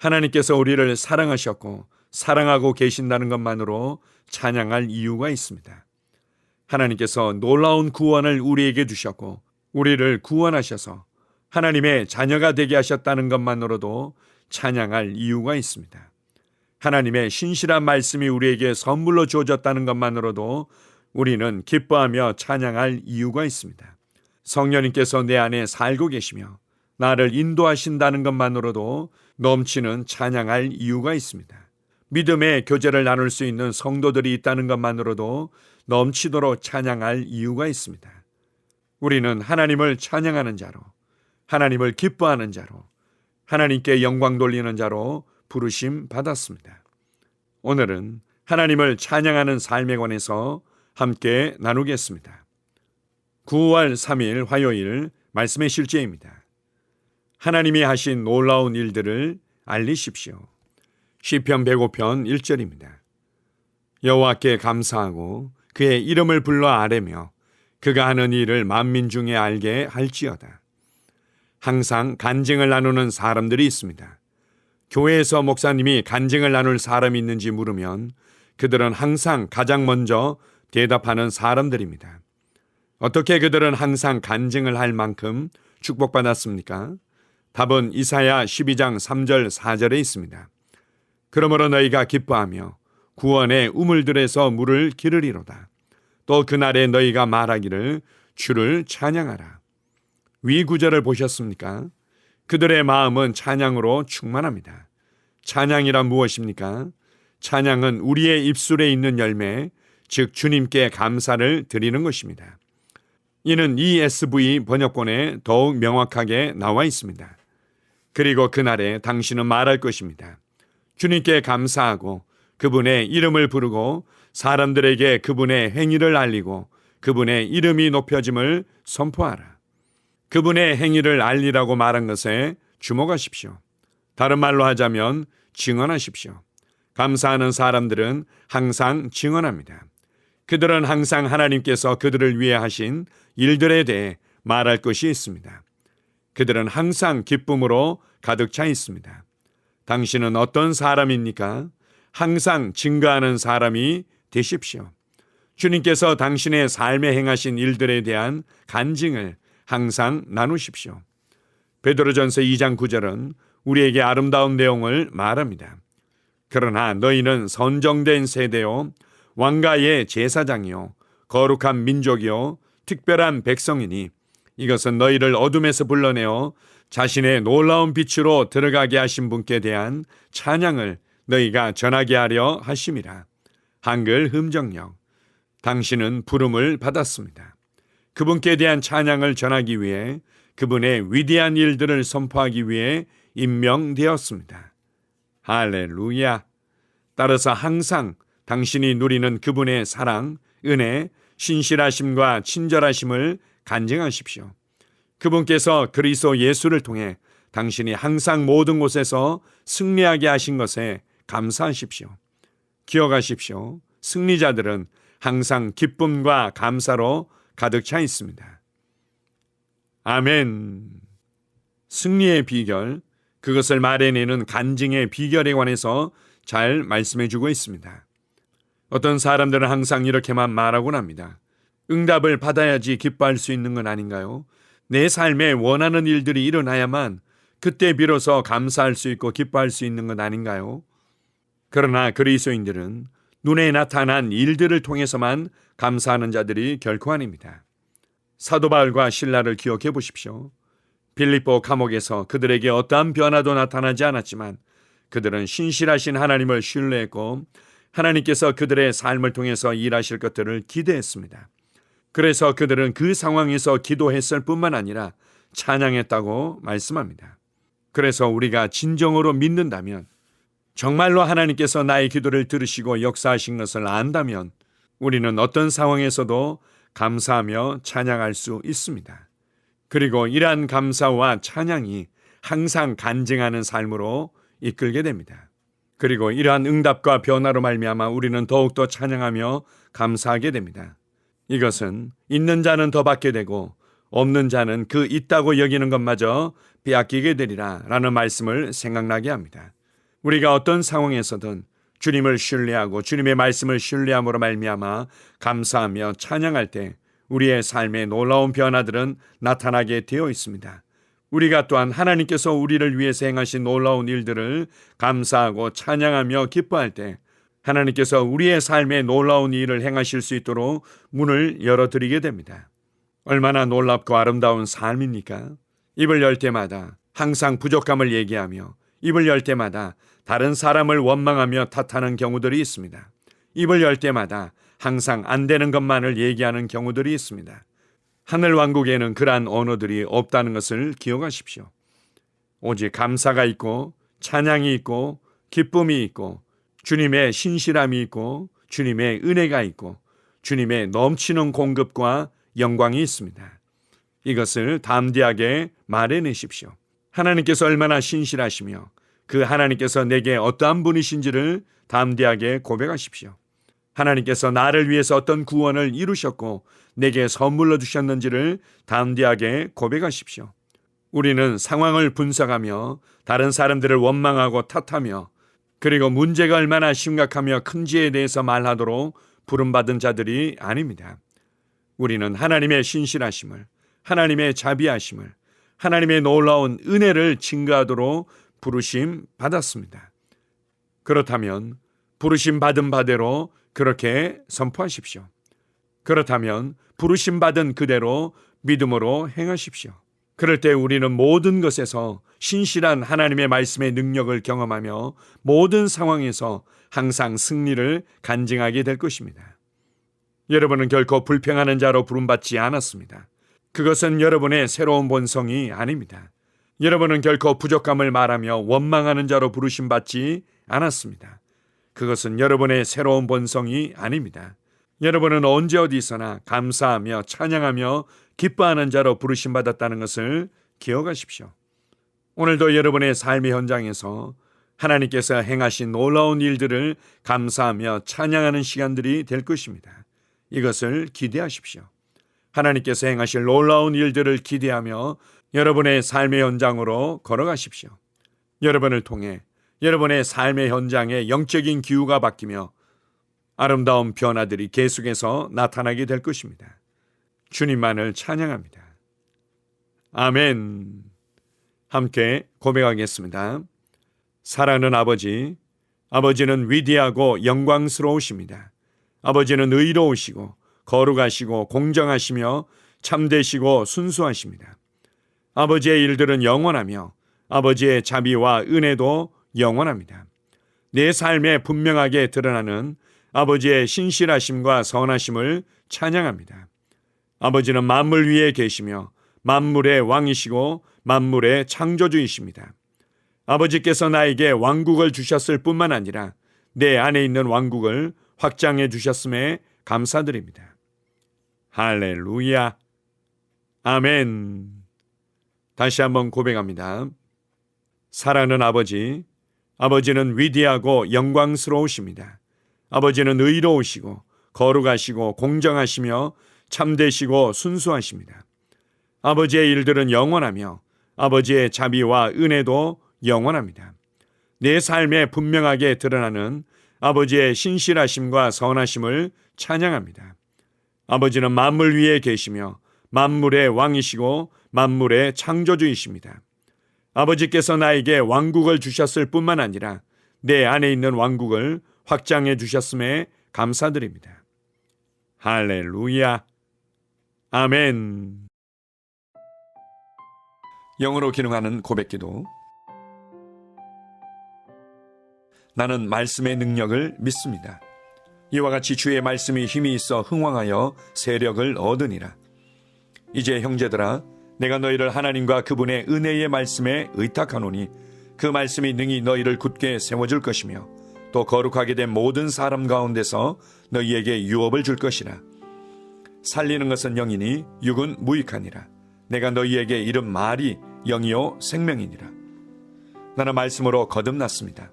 하나님께서 우리를 사랑하셨고 사랑하고 계신다는 것만으로 찬양할 이유가 있습니다. 하나님께서 놀라운 구원을 우리에게 주셨고 우리를 구원하셔서 하나님의 자녀가 되게 하셨다는 것만으로도 찬양할 이유가 있습니다. 하나님의 신실한 말씀이 우리에게 선물로 주어졌다는 것만으로도 우리는 기뻐하며 찬양할 이유가 있습니다. 성령님께서 내 안에 살고 계시며 나를 인도하신다는 것만으로도 넘치는 찬양할 이유가 있습니다. 믿음의 교제를 나눌 수 있는 성도들이 있다는 것만으로도 넘치도록 찬양할 이유가 있습니다. 우리는 하나님을 찬양하는 자로, 하나님을 기뻐하는 자로, 하나님께 영광 돌리는 자로 부르심 받았습니다. 오늘은 하나님을 찬양하는 삶에 관해서 함께 나누겠습니다. 9월 3일 화요일 말씀의 실제입니다. 하나님이 하신 놀라운 일들을 알리십시오. 시편 105편 1절입니다. 여호와께 감사하고 그의 이름을 불러 아뢰며 그가 하는 일을 만민 중에 알게 할지어다. 항상 간증을 나누는 사람들이 있습니다. 교회에서 목사님이 간증을 나눌 사람이 있는지 물으면 그들은 항상 가장 먼저 대답하는 사람들입니다. 어떻게 그들은 항상 간증을 할 만큼 축복받았습니까? 답은 이사야 12장 3절 4절에 있습니다. 그러므로 너희가 기뻐하며 구원의 우물들에서 물을 기르리로다. 또 그날에 너희가 말하기를 주를 찬양하라. 위 구절을 보셨습니까? 그들의 마음은 찬양으로 충만합니다. 찬양이란 무엇입니까? 찬양은 우리의 입술에 있는 열매, 즉 주님께 감사를 드리는 것입니다. 이는 ESV 번역본에 더욱 명확하게 나와 있습니다. 그리고 그날에 당신은 말할 것입니다. 주님께 감사하고 그분의 이름을 부르고 사람들에게 그분의 행위를 알리고 그분의 이름이 높여짐을 선포하라. 그분의 행위를 알리라고 말한 것에 주목하십시오. 다른 말로 하자면 증언하십시오. 감사하는 사람들은 항상 증언합니다. 그들은 항상 하나님께서 그들을 위해 하신 일들에 대해 말할 것이 있습니다. 그들은 항상 기쁨으로 가득 차 있습니다. 당신은 어떤 사람입니까? 항상 증거하는 사람이 되십시오. 주님께서 당신의 삶에 행하신 일들에 대한 간증을 항상 나누십시오. 베드로전서 2장 9절은 우리에게 아름다운 내용을 말합니다. 그러나 너희는 선정된 세대요 왕가의 제사장이요 거룩한 민족이요 특별한 백성이니 이것은 너희를 어둠에서 불러내어 자신의 놀라운 빛으로 들어가게 하신 분께 대한 찬양을 너희가 전하게 하려 하심이라. 한글 흠정역. 당신은 부름을 받았습니다. 그분께 대한 찬양을 전하기 위해 그분의 위대한 일들을 선포하기 위해 임명되었습니다. 할렐루야. 따라서 항상 당신이 누리는 그분의 사랑, 은혜, 신실하심과 친절하심을 간증하십시오. 그분께서 그리스도 예수를 통해 당신이 항상 모든 곳에서 승리하게 하신 것에 감사하십시오. 기억하십시오. 승리자들은 항상 기쁨과 감사로 가득 차 있습니다. 아멘. 승리의 비결, 그것을 말해내는 간증의 비결에 관해서 잘 말씀해 주고 있습니다. 어떤 사람들은 항상 이렇게만 말하곤 합니다. 응답을 받아야지 기뻐할 수 있는 건 아닌가요? 내 삶에 원하는 일들이 일어나야만 그때 비로소 감사할 수 있고 기뻐할 수 있는 건 아닌가요? 그러나 그리스도인들은 눈에 나타난 일들을 통해서만 감사하는 자들이 결코 아닙니다. 사도 바울과 실라를 기억해 보십시오. 빌립보 감옥에서 그들에게 어떠한 변화도 나타나지 않았지만 그들은 신실하신 하나님을 신뢰했고 하나님께서 그들의 삶을 통해서 일하실 것들을 기대했습니다. 그래서 그들은 그 상황에서 기도했을 뿐만 아니라 찬양했다고 말씀합니다. 그래서 우리가 진정으로 믿는다면, 정말로 하나님께서 나의 기도를 들으시고 역사하신 것을 안다면 우리는 어떤 상황에서도 감사하며 찬양할 수 있습니다. 그리고 이러한 감사와 찬양이 항상 간증하는 삶으로 이끌게 됩니다. 그리고 이러한 응답과 변화로 말미암아 우리는 더욱더 찬양하며 감사하게 됩니다. 이것은 있는 자는 더 받게 되고 없는 자는 그 있다고 여기는 것마저 빼앗기게 되리라 라는 말씀을 생각나게 합니다. 우리가 어떤 상황에서든 주님을 신뢰하고 주님의 말씀을 신뢰함으로 말미암아 감사하며 찬양할 때 우리의 삶에 놀라운 변화들은 나타나게 되어 있습니다. 우리가 또한 하나님께서 우리를 위해서 행하신 놀라운 일들을 감사하고 찬양하며 기뻐할 때 하나님께서 우리의 삶에 놀라운 일을 행하실 수 있도록 문을 열어드리게 됩니다. 얼마나 놀랍고 아름다운 삶입니까? 입을 열 때마다 항상 부족함을 얘기하며 입을 열 때마다 다른 사람을 원망하며 탓하는 경우들이 있습니다. 입을 열 때마다 항상 안 되는 것만을 얘기하는 경우들이 있습니다. 하늘 왕국에는 그러한 언어들이 없다는 것을 기억하십시오. 오직 감사가 있고 찬양이 있고 기쁨이 있고 주님의 신실함이 있고 주님의 은혜가 있고 주님의 넘치는 공급과 영광이 있습니다. 이것을 담대하게 말해내십시오. 하나님께서 얼마나 신실하시며 그 하나님께서 내게 어떠한 분이신지를 담대하게 고백하십시오. 하나님께서 나를 위해서 어떤 구원을 이루셨고 내게 선물로 주셨는지를 담대하게 고백하십시오. 우리는 상황을 분석하며 다른 사람들을 원망하고 탓하며 그리고 문제가 얼마나 심각하며 큰지에 대해서 말하도록 부름받은 자들이 아닙니다. 우리는 하나님의 신실하심을, 하나님의 자비하심을, 하나님의 놀라운 은혜를 증거하도록 부르심 받았습니다. 그렇다면 부르심 받은 바대로 그렇게 선포하십시오. 그렇다면 부르심 받은 그대로 믿음으로 행하십시오. 그럴 때 우리는 모든 것에서 신실한 하나님의 말씀의 능력을 경험하며 모든 상황에서 항상 승리를 간증하게 될 것입니다. 여러분은 결코 불평하는 자로 부름받지 않았습니다. 그것은 여러분의 새로운 본성이 아닙니다. 여러분은 결코 부족함을 말하며 원망하는 자로 부르심받지 않았습니다. 그것은 여러분의 새로운 본성이 아닙니다. 여러분은 언제 어디서나 감사하며 찬양하며 기뻐하는 자로 부르심받았다는 것을 기억하십시오. 오늘도 여러분의 삶의 현장에서 하나님께서 행하신 놀라운 일들을 감사하며 찬양하는 시간들이 될 것입니다. 이것을 기대하십시오. 하나님께서 행하실 놀라운 일들을 기대하며 여러분의 삶의 현장으로 걸어가십시오. 여러분을 통해 여러분의 삶의 현장에 영적인 기후가 바뀌며 아름다운 변화들이 계속해서 나타나게 될 것입니다. 주님만을 찬양합니다. 아멘. 함께 고백하겠습니다. 사랑하는 아버지, 아버지는 위대하고 영광스러우십니다. 아버지는 의로우시고 거룩하시고 공정하시며 참되시고 순수하십니다. 아버지의 일들은 영원하며 아버지의 자비와 은혜도 영원합니다. 내 삶에 분명하게 드러나는 아버지의 신실하심과 선하심을 찬양합니다. 아버지는 만물 위에 계시며 만물의 왕이시고 만물의 창조주이십니다. 아버지께서 나에게 왕국을 주셨을 뿐만 아니라 내 안에 있는 왕국을 확장해 주셨음에 감사드립니다. 할렐루야. 아멘. 다시 한번 고백합니다. 사랑하는 아버지, 아버지는 위대하고 영광스러우십니다. 아버지는 의로우시고 거룩하시고 공정하시며 참되시고 순수하십니다. 아버지의 일들은 영원하며 아버지의 자비와 은혜도 영원합니다. 내 삶에 분명하게 드러나는 아버지의 신실하심과 선하심을 찬양합니다. 아버지는 만물 위에 계시며 만물의 왕이시고 만물의 창조주이십니다. 아버지께서 나에게 왕국을 주셨을 뿐만 아니라 내 안에 있는 왕국을 확장해 주셨음에 감사드립니다. 할렐루야. 아멘. 영어로 기능하는 고백기도. 나는 말씀의 능력을 믿습니다. 이와 같이 주의 말씀이 힘이 있어 흥왕하여 세력을 얻으니라. 이제 형제들아, 내가 너희를 하나님과 그분의 은혜의 말씀에 의탁하노니 그 말씀이 능히 너희를 굳게 세워줄 것이며 또 거룩하게 된 모든 사람 가운데서 너희에게 유업을 줄 것이라. 살리는 것은 영이니 육은 무익하니라. 내가 너희에게 이른 말이 영이요 생명이니라. 나는 말씀으로 거듭났습니다.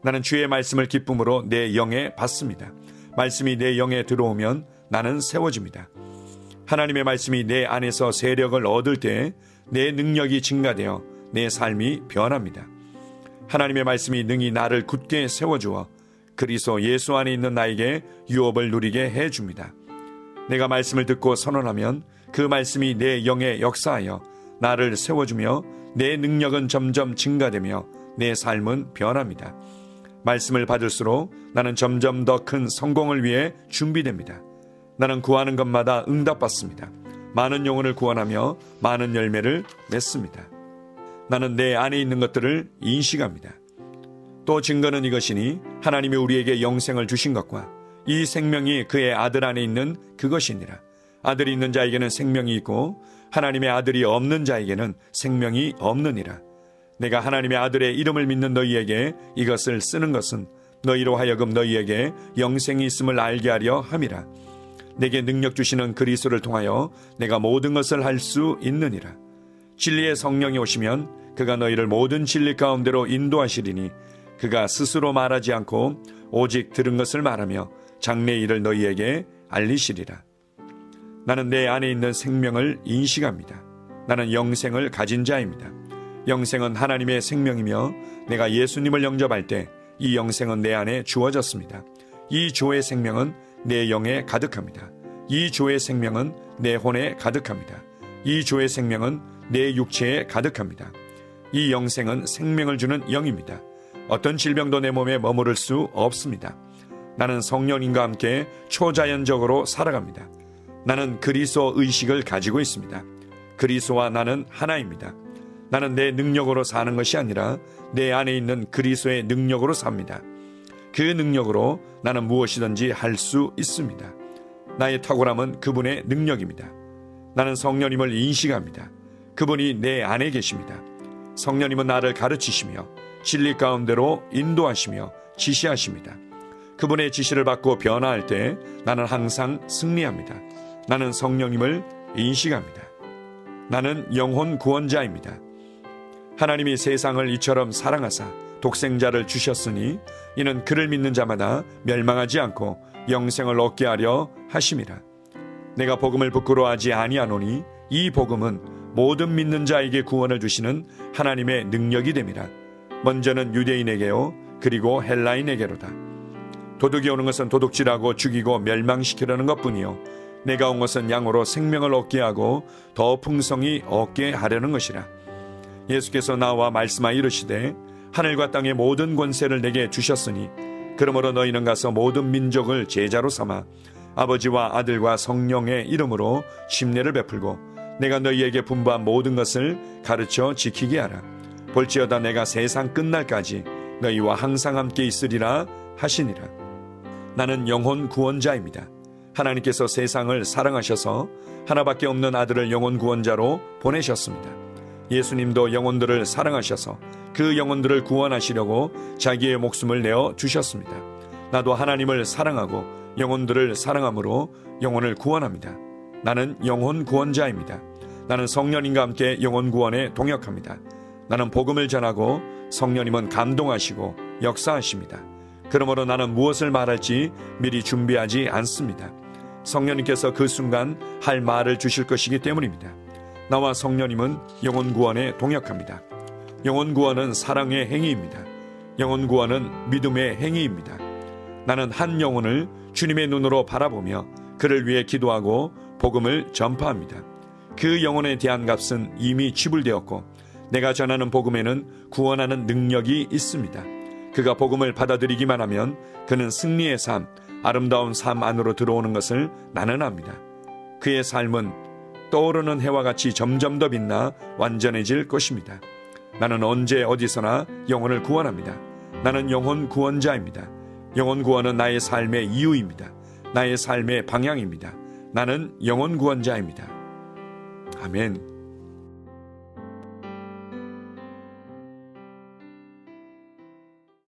나는 주의 말씀을 기쁨으로 내 영에 받습니다. 말씀이 내 영에 들어오면 나는 세워집니다. 하나님의 말씀이 내 안에서 세력을 얻을 때 내 능력이 증가되어 내 삶이 변합니다. 하나님의 말씀이 능히 나를 굳게 세워주어 그리스도 예수 안에 있는 나에게 유업을 누리게 해줍니다. 내가 말씀을 듣고 선언하면 그 말씀이 내 영에 역사하여 나를 세워주며 내 능력은 점점 증가되며 내 삶은 변합니다. 말씀을 받을수록 나는 점점 더 큰 성공을 위해 준비됩니다. 나는 구하는 것마다 응답받습니다. 많은 영혼을 구원하며 많은 열매를 맺습니다. 나는 내 안에 있는 것들을 인식합니다. 또 증거는 이것이니 하나님이 우리에게 영생을 주신 것과 이 생명이 그의 아들 안에 있는 그것이니라. 아들이 있는 자에게는 생명이 있고 하나님의 아들이 없는 자에게는 생명이 없느니라. 내가 하나님의 아들의 이름을 믿는 너희에게 이것을 쓰는 것은 너희로 하여금 너희에게 영생이 있음을 알게 하려 함이라. 내게 능력 주시는 그리스도를 통하여 내가 모든 것을 할 수 있느니라. 진리의 성령이 오시면 그가 너희를 모든 진리 가운데로 인도하시리니 그가 스스로 말하지 않고 오직 들은 것을 말하며 장래 일을 너희에게 알리시리라. 나는 내 안에 있는 생명을 인식합니다. 나는 영생을 가진 자입니다. 영생은 하나님의 생명이며 내가 예수님을 영접할 때 이 영생은 내 안에 주어졌습니다. 이 조의 생명은 내 영에 가득합니다. 이 조의 생명은 내 혼에 가득합니다. 이 조의 생명은 내 육체에 가득합니다. 이 영생은 생명을 주는 영입니다. 어떤 질병도 내 몸에 머무를 수 없습니다. 나는 성령님과 함께 초자연적으로 살아갑니다. 나는 그리스도 의식을 가지고 있습니다. 그리스도와 나는 하나입니다. 나는 내 능력으로 사는 것이 아니라 내 안에 있는 그리스도의 능력으로 삽니다. 그 능력으로 나는 무엇이든지 할 수 있습니다. 나의 탁월함은 그분의 능력입니다. 나는 성령님을 인식합니다. 그분이 내 안에 계십니다. 성령님은 나를 가르치시며 진리 가운데로 인도하시며 지시하십니다. 그분의 지시를 받고 변화할 때 나는 항상 승리합니다. 나는 성령님을 인식합니다. 나는 영혼 구원자입니다. 하나님이 세상을 이처럼 사랑하사 독생자를 주셨으니 이는 그를 믿는 자마다 멸망하지 않고 영생을 얻게 하려 하심이라. 내가 복음을 부끄러워하지 아니하노니 이 복음은 모든 믿는 자에게 구원을 주시는 하나님의 능력이 됨이라. 먼저는 유대인에게요 그리고 헬라인에게로다. 도둑이 오는 것은 도둑질하고 죽이고 멸망시키려는 것뿐이요 내가 온 것은 양으로 생명을 얻게 하고 더 풍성히 얻게 하려는 것이라. 예수께서 나와 말씀하여 이르시되 하늘과 땅의 모든 권세를 내게 주셨으니 그러므로 너희는 가서 모든 민족을 제자로 삼아 아버지와 아들과 성령의 이름으로 침례를 베풀고 내가 너희에게 분부한 모든 것을 가르쳐 지키게 하라. 볼지어다 내가 세상 끝날까지 너희와 항상 함께 있으리라 하시니라. 나는 영혼 구원자입니다. 하나님께서 세상을 사랑하셔서 하나밖에 없는 아들을 영혼 구원자로 보내셨습니다. 예수님도 영혼들을 사랑하셔서 그 영혼들을 구원하시려고 자기의 목숨을 내어 주셨습니다. 나도 하나님을 사랑하고 영혼들을 사랑함으로 영혼을 구원합니다. 나는 영혼 구원자입니다. 나는 성령님과 함께 영혼 구원에 동역합니다. 나는 복음을 전하고 성령님은 감동하시고 역사하십니다. 그러므로 나는 무엇을 말할지 미리 준비하지 않습니다. 성령님께서 그 순간 할 말을 주실 것이기 때문입니다. 나와 성령님은 영혼 구원에 동역합니다. 영혼 구원은 사랑의 행위입니다. 영혼 구원은 믿음의 행위입니다. 나는 한 영혼을 주님의 눈으로 바라보며 그를 위해 기도하고 복음을 전파합니다. 그 영혼에 대한 값은 이미 지불되었고 내가 전하는 복음에는 구원하는 능력이 있습니다. 그가 복음을 받아들이기만 하면 그는 승리의 삶, 아름다운 삶 안으로 들어오는 것을 나는 압니다. 그의 삶은 떠오르는 해와 같이 점점 더 빛나 완전해질 것입니다. 나는 언제 어디서나 영혼을 구원합니다. 나는 영혼 구원자입니다. 영혼 구원은 나의 삶의 이유입니다. 나의 삶의 방향입니다. 나는 영혼 구원자입니다. 아멘.